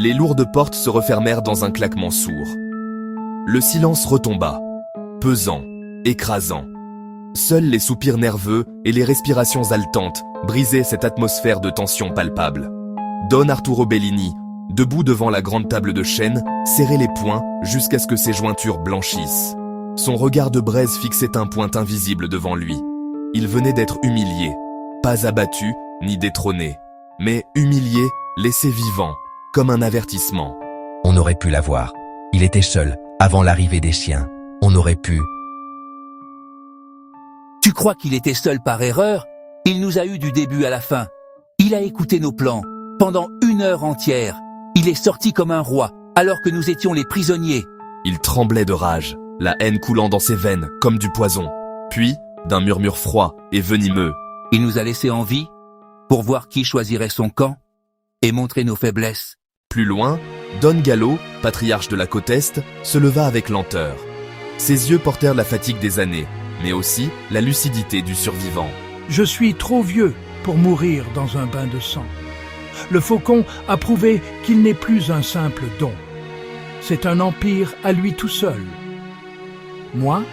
Les lourdes portes se refermèrent dans un claquement sourd. Le silence retomba, pesant, écrasant. Seuls les soupirs nerveux et les respirations haletantes brisaient cette atmosphère de tension palpable. Don Arturo Bellini, debout devant la grande table de chêne, serrait les poings jusqu'à ce que ses jointures blanchissent. Son regard de braise fixait un point invisible devant lui. Il venait d'être humilié, pas abattu ni détrôné, mais humilié, laissé vivant, comme un avertissement. On aurait pu la voir. Il était seul, avant l'arrivée des chiens. On aurait pu... Tu crois qu'il était seul par erreur? Il nous a eu du début à la fin. Il a écouté nos plans. Pendant 1 heure entière. Il est sorti comme un roi, alors que nous étions les prisonniers. Il tremblait de rage, la haine coulant dans ses veines comme du poison. Puis, d'un murmure froid et venimeux, Il nous a laissés en vie, pour voir qui choisirait son camp, et montrer nos faiblesses. plus loin, Don Gallo, patriarche de la côte Est, se leva avec lenteur. Ses yeux portèrent la fatigue des années, mais aussi la lucidité du survivant. Je suis trop vieux pour mourir dans un bain de sang. Le faucon a prouvé qu'il n'est plus un simple don. C'est un empire à lui tout seul. Moi,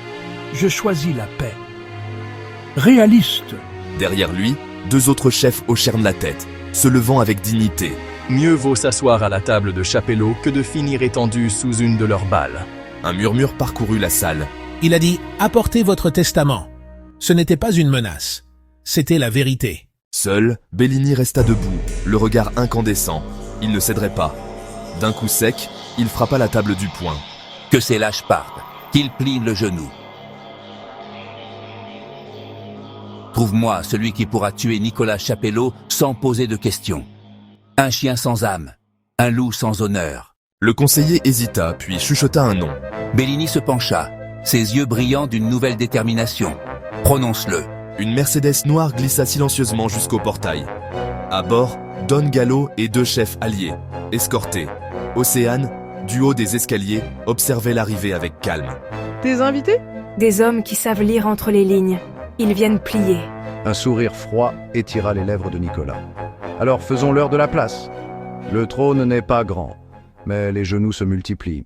je choisis la paix. Réaliste, Derrière lui, 2 autres chefs hochèrent la tête, se levant avec dignité. Mieux vaut s'asseoir à la table de Chapello que de finir étendu sous une de leurs balles. Un murmure parcourut la salle. Il a dit « Apportez votre testament ». Ce n'était pas une menace, c'était la vérité. Seul, Bellini resta debout, le regard incandescent. Il ne céderait pas. D'un coup sec, il frappa la table du poing. Que ces lâches partent, qu'ils plient le genou. Trouve-moi celui qui pourra tuer Nicolas Chapello sans poser de questions. Un chien sans âme, un loup sans honneur. Le conseiller hésita, puis chuchota un nom. Bellini se pencha, ses yeux brillants d'une nouvelle détermination. Prononce-le. Une Mercedes noire glissa silencieusement jusqu'au portail. À bord, Don Gallo et 2 chefs alliés, escortés. Océane, du haut des escaliers, observait l'arrivée avec calme. Des invités? Des hommes qui savent lire entre les lignes. Ils viennent plier. Un sourire froid étira les lèvres de Nicolas. Alors faisons-leur de la place. Le trône n'est pas grand, mais les genoux se multiplient.